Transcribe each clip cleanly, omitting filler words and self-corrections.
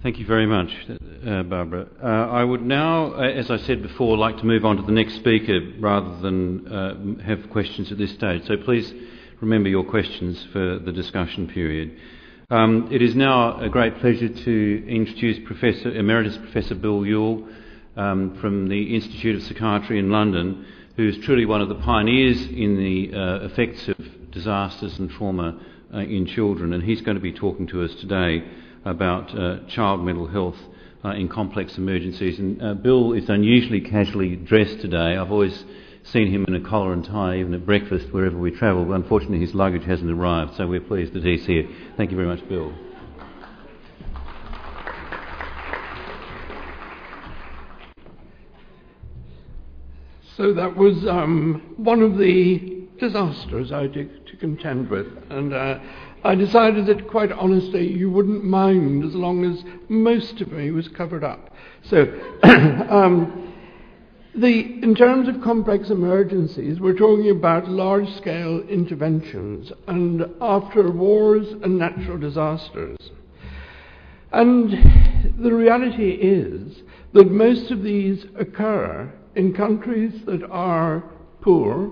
Thank you very much, Barbara. I would now, as I said before, like to move on to the next speaker rather than have questions at this stage. So please remember your questions for the discussion period. It is now a great pleasure to introduce Emeritus Professor Bill Yule from the Institute of Psychiatry in London, who is truly one of the pioneers in the effects of disasters and trauma in children, and he's going to be talking to us today about child mental health in complex emergencies. And Bill is unusually casually dressed today. I've always seen him in a collar and tie, even at breakfast, wherever we travel. But unfortunately, his luggage hasn't arrived, so we're pleased that he's here. Thank you very much, Bill. So that was one of the disasters I had to contend with, and I decided that, quite honestly, you wouldn't mind as long as most of me was covered up. So, in terms of complex emergencies, we're talking about large-scale interventions and after wars and natural disasters. And the reality is that most of these occur in countries that are poor,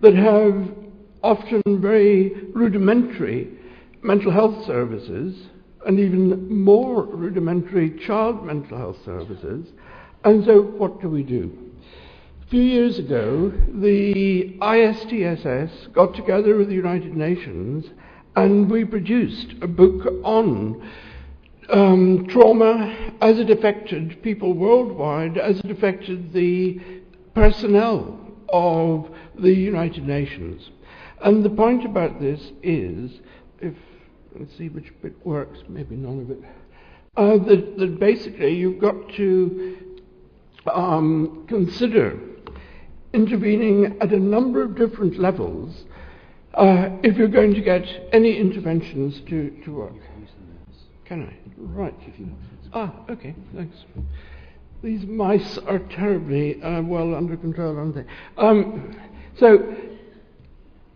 that have often very rudimentary mental health services, and even more rudimentary child mental health services. And so what do? A few years ago, the ISTSS got together with the United Nations, and we produced a book on trauma as it affected people worldwide, as it affected the personnel of the United Nations. And the point about this is, let's see which bit works, maybe none of it, that basically you've got to consider intervening at a number of different levels if you're going to get any interventions to work. Can I? Right. Okay, thanks. These mice are terribly well under control, aren't they? So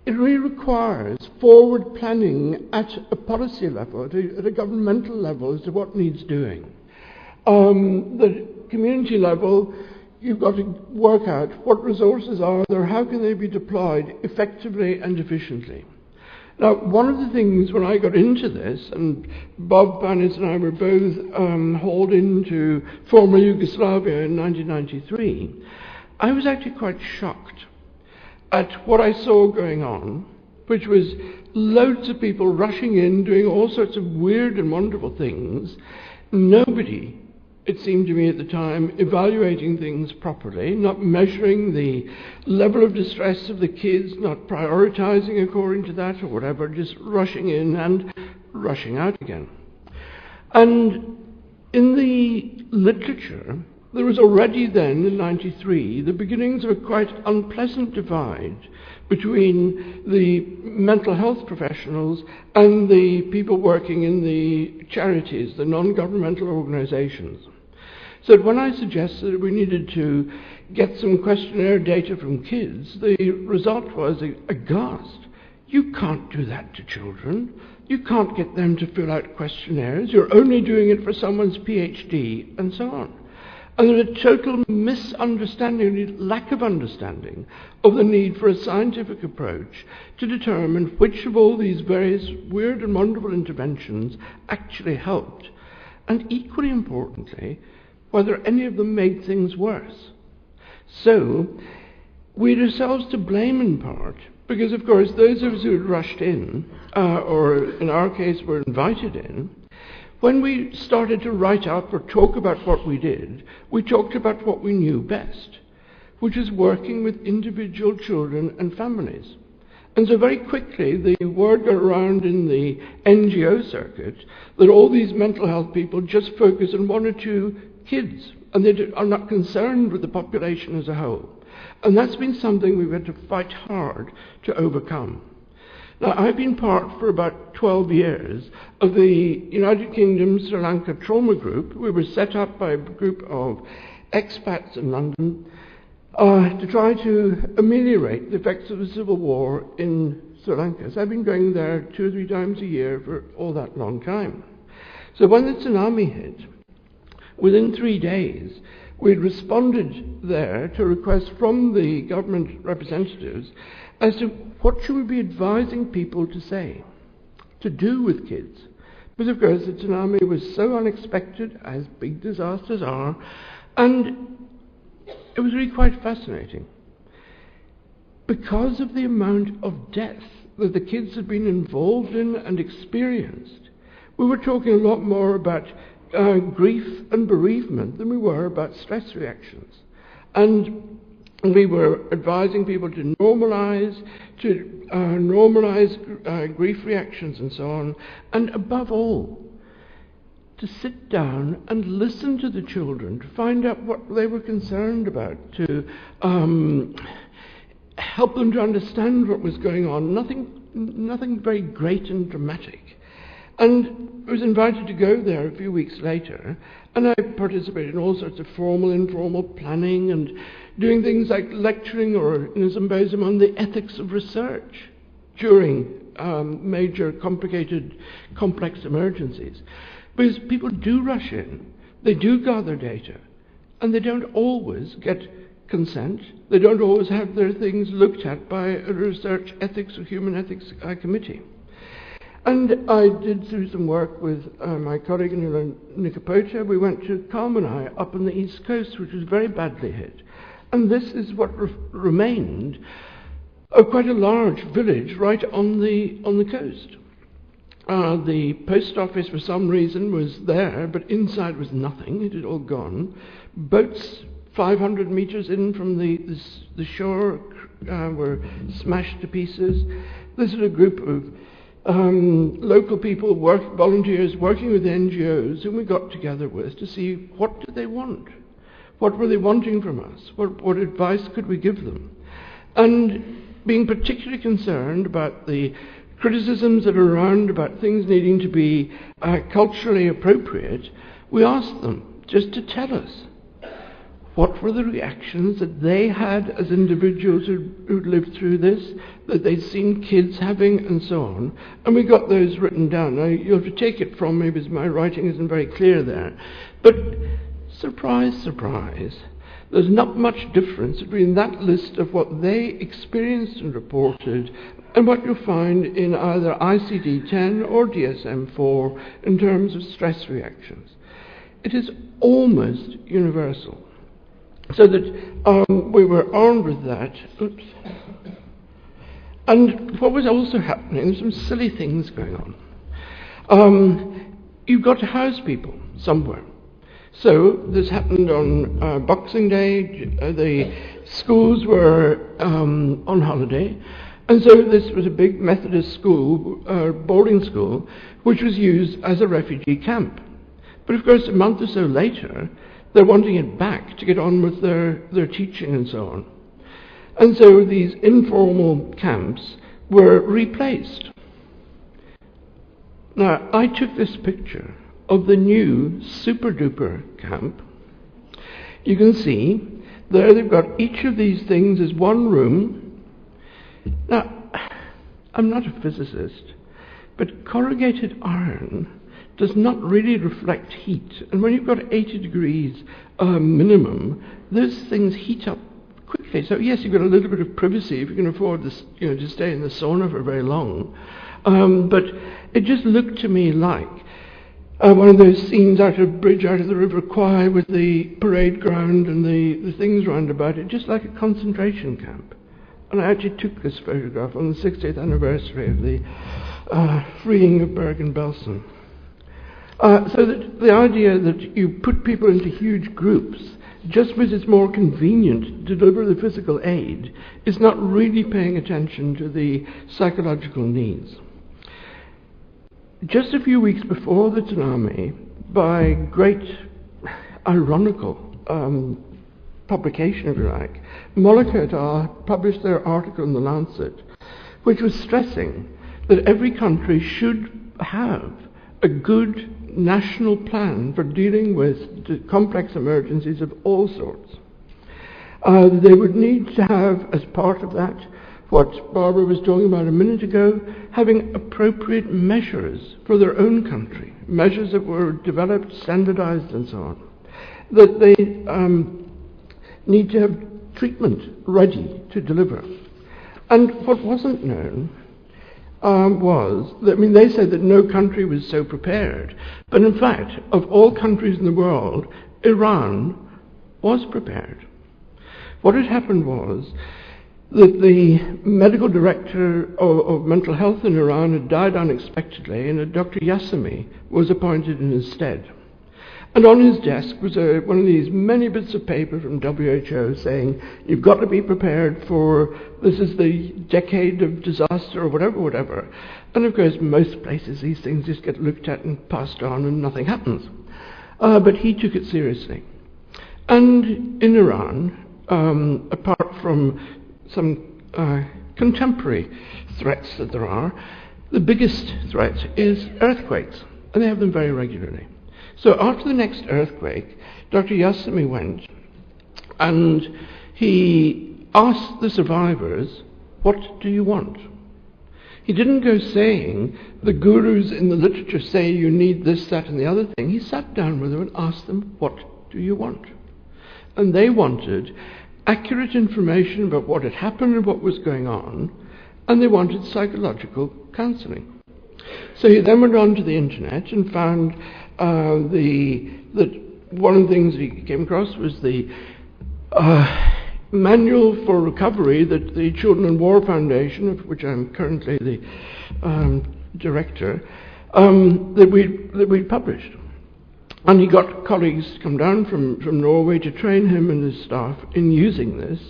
it really requires forward planning at a policy level, at a governmental level, as to what needs doing. The community level, you've got to work out what resources are there, how can they be deployed effectively and efficiently. Now, one of the things when I got into this, and Bob Panis and I were both hauled into former Yugoslavia in 1993, I was actually quite shocked at what I saw going on, which was loads of people rushing in, doing all sorts of weird and wonderful things. Nobody, it seemed to me at the time, evaluating things properly, not measuring the level of distress of the kids, not prioritizing according to that or whatever, just rushing in and rushing out again. And in the literature, there was already then, in 93, the beginnings of a quite unpleasant divide between the mental health professionals and the people working in the charities, the non-governmental organizations. So when I suggested that we needed to get some questionnaire data from kids, the result was aghast. You can't do that to children. You can't get them to fill out questionnaires. You're only doing it for someone's PhD, and so on. And there's a total misunderstanding, lack of understanding, of the need for a scientific approach to determine which of all these various weird and wonderful interventions actually helped, and equally importantly, whether any of them made things worse. So, we had ourselves to blame in part, because of course those of us who had rushed in, or in our case were invited in, when we started to write up or talk about what we did, we talked about what we knew best, which is working with individual children and families. And so very quickly the word got around in the NGO circuit that all these mental health people just focus on one or two kids, and they are not concerned with the population as a whole. And that's been something we've had to fight hard to overcome. Now, I've been part for about 12 years of the United Kingdom Sri Lanka Trauma Group. We were set up by a group of expats in London to try to ameliorate the effects of the civil war in Sri Lanka. So I've been going there 2 or 3 times a year for all that long time. So when the tsunami hit, within 3 days, we'd responded there to requests from the government representatives as to what should we be advising people to say, to do with kids. Because, of course, the tsunami was so unexpected, as big disasters are, and it was really quite fascinating. Because of the amount of death that the kids had been involved in and experienced, we were talking a lot more about grief and bereavement than we were about stress reactions. And we were advising people to normalize grief reactions and so on, and above all, to sit down and listen to the children, to find out what they were concerned about, to help them to understand what was going on. Nothing very great and dramatic. And I was invited to go there a few weeks later, and I participated in all sorts of formal, informal planning and doing things like lecturing or in a symposium on the ethics of research during major, complicated, complex emergencies. Because people do rush in, they do gather data, and they don't always get consent. They don't always have their things looked at by a research ethics or human ethics committee. And I did do some work with my colleague Nicopocha. We went to Kalmanai up on the east coast, which was very badly hit. And this is what remained of quite a large village right on the coast. The post office, for some reason, was there, but inside was nothing. It had all gone. Boats 500 meters in from the shore were smashed to pieces. This is a group of local people, volunteers working with NGOs whom we got together with to see what did they want. What were they wanting from us? What advice could we give them? And being particularly concerned about the criticisms that are around about things needing to be culturally appropriate, we asked them just to tell us what were the reactions that they had as individuals who'd lived through this, that they'd seen kids having, and so on. And we got those written down. Now, you'll have to take it from me because my writing isn't very clear there. But surprise, surprise, there's not much difference between that list of what they experienced and reported and what you'll find in either ICD-10 or DSM-4 in terms of stress reactions. It is almost universal. So that we were armed with that. Oops. And what was also happening, there's some silly things going on. You've got to house people somewhere. So this happened on Boxing Day. The schools were on holiday. And so this was a big Methodist school, boarding school, which was used as a refugee camp. But of course, a month or so later, they're wanting it back to get on with their teaching and so on. And so these informal camps were replaced. Now, I took this picture of the new super-duper camp. You can see there they've got each of these things as one room. Now, I'm not a physicist, but corrugated iron does not really reflect heat. And when you've got 80 degrees minimum, those things heat up quickly. So yes, you've got a little bit of privacy if you can afford this, to stay in the sauna for very long. But it just looked to me like one of those scenes out of Bridge out of the River Kwai with the parade ground and the things round about it, just like a concentration camp. And I actually took this photograph on the 60th anniversary of the freeing of Bergen-Belsen. So that the idea that you put people into huge groups just because it's more convenient to deliver the physical aid is not really paying attention to the psychological needs. Just a few weeks before the tsunami, by great ironical publication, if you like, Mollica et al. Published their article in The Lancet, which was stressing that every country should have a good national plan for dealing with complex emergencies of all sorts. They would need to have, as part of that, what Barbara was talking about a minute ago, having appropriate measures for their own country, measures that were developed, standardized, and so on, that they need to have treatment ready to deliver. And what wasn't known was that, they said that no country was so prepared, but in fact, of all countries in the world, Iran was prepared. What had happened was that the medical director of mental health in Iran had died unexpectedly, and a Dr. Yassemi was appointed in his stead. And on his desk was one of these many bits of paper from WHO saying, you've got to be prepared for, this is the decade of disaster or whatever. And of course, most places these things just get looked at and passed on and nothing happens. But he took it seriously. And in Iran, apart from some contemporary threats that there are, the biggest threat is earthquakes, and they have them very regularly. So after the next earthquake, Dr. Yassemi went and he asked the survivors, what do you want? He didn't go saying, the gurus in the literature say you need this, that, and the other thing. He sat down with them and asked them, what do you want? And they wanted accurate information about what had happened and what was going on, and they wanted psychological counselling. So he then went on to the internet and found that one of the things he came across was the manual for recovery that the Children in War Foundation, of which I'm currently the director, that we'd published. And he got colleagues to come down from Norway to train him and his staff in using this.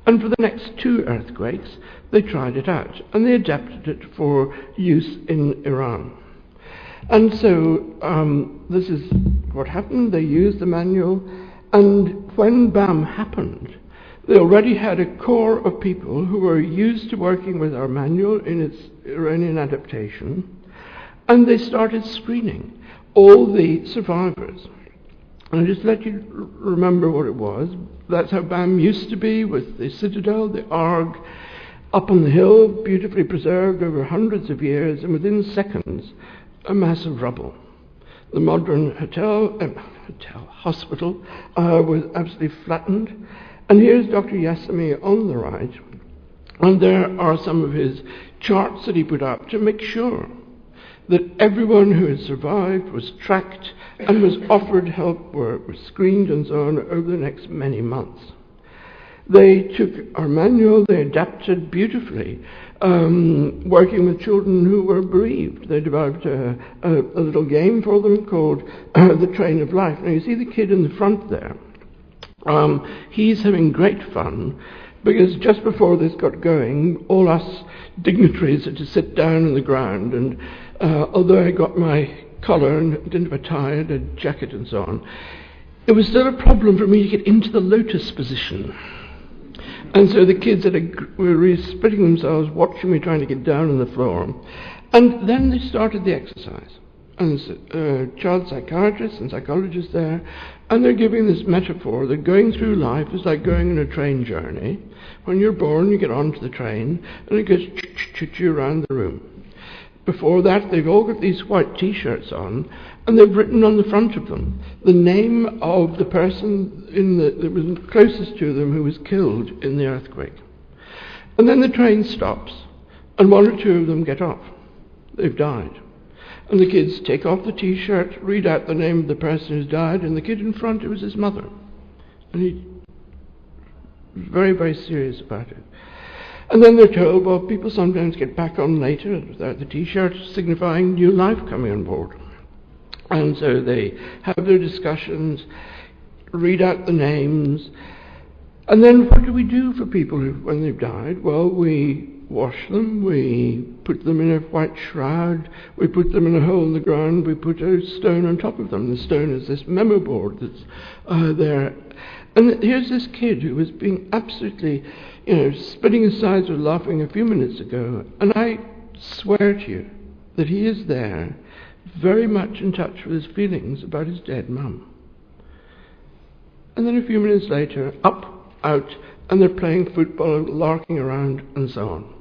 And for the next 2 earthquakes, they tried it out. And they adapted it for use in Iran. And so this is what happened. They used the manual. And when BAM happened, they already had a core of people who were used to working with our manual in its Iranian adaptation. And they started screening all the survivors. And I'll just let you remember what it was. That's how BAM used to be, with the citadel, the Arg, up on the hill, beautifully preserved over hundreds of years, and within seconds, a mass of rubble. The modern hospital was absolutely flattened. And here's Dr. Yassemi on the right, and there are some of his charts that he put up to make sure that everyone who had survived was tracked and was offered help, or was screened and so on over the next many months. They took our manual, they adapted beautifully, working with children who were bereaved. They developed a little game for them called The Train of Life. Now you see the kid in the front there. He's having great fun, because just before this got going, all us dignitaries had to sit down on the ground, and although I got my collar and didn't have a tie and a jacket and so on, it was still a problem for me to get into the lotus position. And so the kids were really splitting themselves, watching me trying to get down on the floor. And then they started the exercise. And there's child psychiatrists and psychologists there, and they're giving this metaphor that going through life is like going on a train journey. When you're born, you get onto the train, and it goes choo-choo around the room. Before that, they've all got these white T-shirts on, and they've written on the front of them the name of the person that was closest to them who was killed in the earthquake. And then the train stops, and 1 or 2 of them get off. They've died. And the kids take off the T-shirt, read out the name of the person who's died, and the kid in front, it was his mother. And he was very, very serious about it. And then they're told, well, people sometimes get back on later without the T-shirt, signifying new life coming on board. And so they have their discussions, read out the names, and then what do we do for people when they've died? Well, we wash them, we put them in a white shroud, we put them in a hole in the ground, we put a stone on top of them. The stone is this memo board that's there. And here's this kid who was being absolutely, spitting his sides with laughing a few minutes ago, and I swear to you that he is there, very much in touch with his feelings about his dead mum. And then a few minutes later, up, out, and they're playing football, larking around, and so on.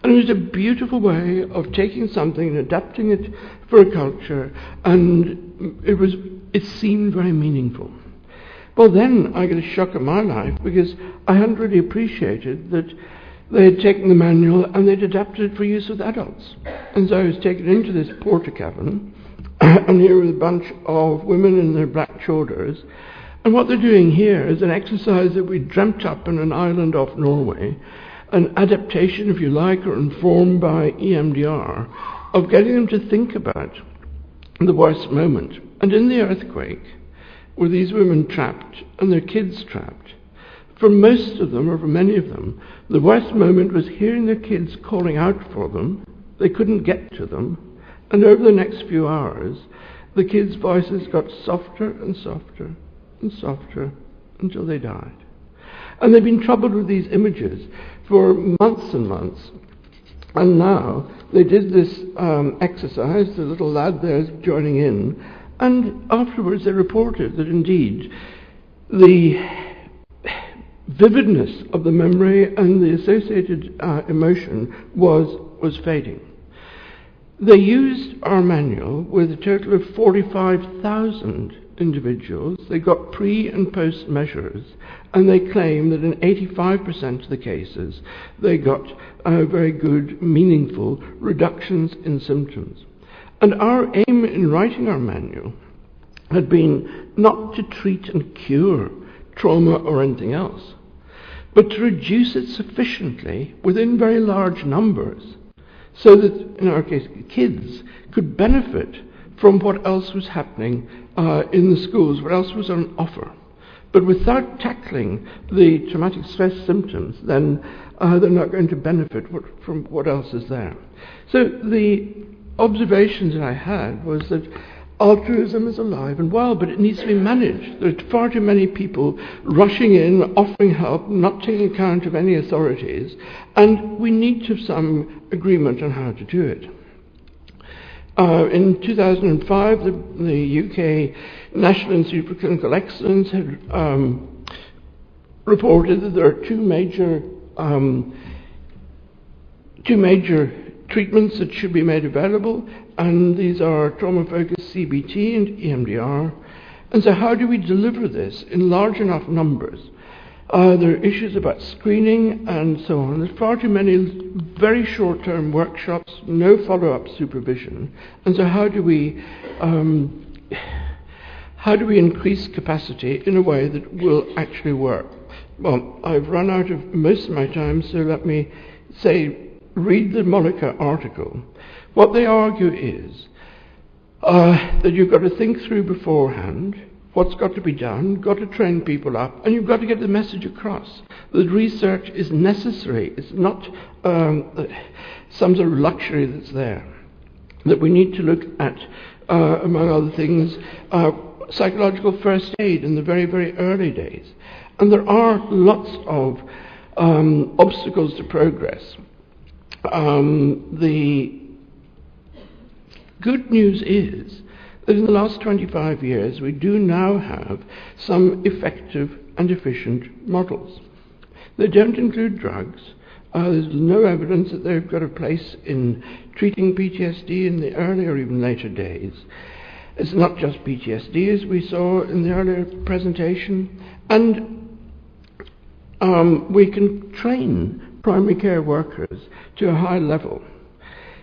And it was a beautiful way of taking something and adapting it for a culture, and it seemed very meaningful. Well, then I got a shock in my life because I hadn't really appreciated that they had taken the manual and they'd adapted it for use with adults. And so I was taken into this porter cabin, and here was a bunch of women in their black chorders. And what they're doing here is an exercise that we dreamt up in an island off Norway, an adaptation, if you like, or informed by EMDR, of getting them to think about the worst moment. And in the earthquake, were these women trapped and their kids trapped? For most of them, or for many of them, the worst moment was hearing their kids calling out for them. They couldn't get to them. And over the next few hours, the kids' voices got softer and softer and softer until they died. And they've been troubled with these images for months and months. And now they did this exercise, the little lad there is joining in, and afterwards they reported that indeed the vividness of the memory and the associated emotion was fading. They used our manual with a total of 45,000 individuals. They got pre and post measures, and they claim that in 85% of the cases they got very good, meaningful reductions in symptoms. And our aim in writing our manual had been not to treat and cure trauma or anything else, but to reduce it sufficiently within very large numbers so that, in our case, kids could benefit from what else was happening in the schools, what else was on offer. But without tackling the traumatic stress symptoms, then they're not going to benefit from what else is there. So the observations that I had was that altruism is alive and well, but it needs to be managed. There are far too many people rushing in, offering help, not taking account of any authorities, and we need to have some agreement on how to do it. In 2005, the UK National Institute for Clinical Excellence had reported that there are two major treatments that should be made available, and these are trauma-focused CBT and EMDR. And so how do we deliver this in large enough numbers? There are issues about screening and so on. There's far too many very short-term workshops, no follow-up supervision. And so how do we increase capacity in a way that will actually work? Well, I've run out of most of my time, so let me say, read the Mollica article. What they argue is that you've got to think through beforehand what's got to be done, got to train people up, and you've got to get the message across that research is necessary. It's not some sort of luxury that's there. That we need to look at, among other things, psychological first aid in the very, very early days. And there are lots of obstacles to progress. The good news is that in the last 25 years we do now have some effective and efficient models. They don't include drugs. There's no evidence that they've got a place in treating PTSD in the early or even later days. It's not just PTSD, as we saw in the earlier presentation. And we can train primary care workers to a high level.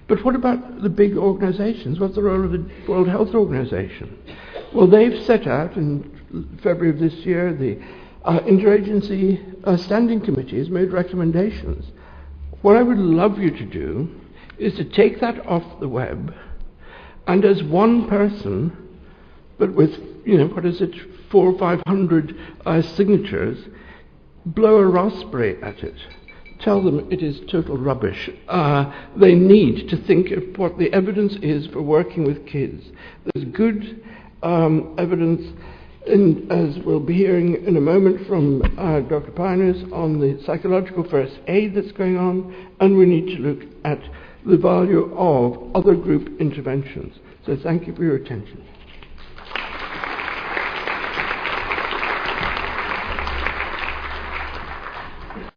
But what about the big organizations? What's the role of the World Health Organization? Well, they've set out in February of this year, the Interagency Standing Committee has made recommendations. What I would love you to do is to take that off the web and as one person, but with, 400 or 500 signatures, blow a raspberry at it. Tell them it is total rubbish. They need to think of what the evidence is for working with kids. There's good evidence, as we'll be hearing in a moment from Dr. Piners, on the psychological first aid that's going on, and we need to look at the value of other group interventions. So thank you for your attention.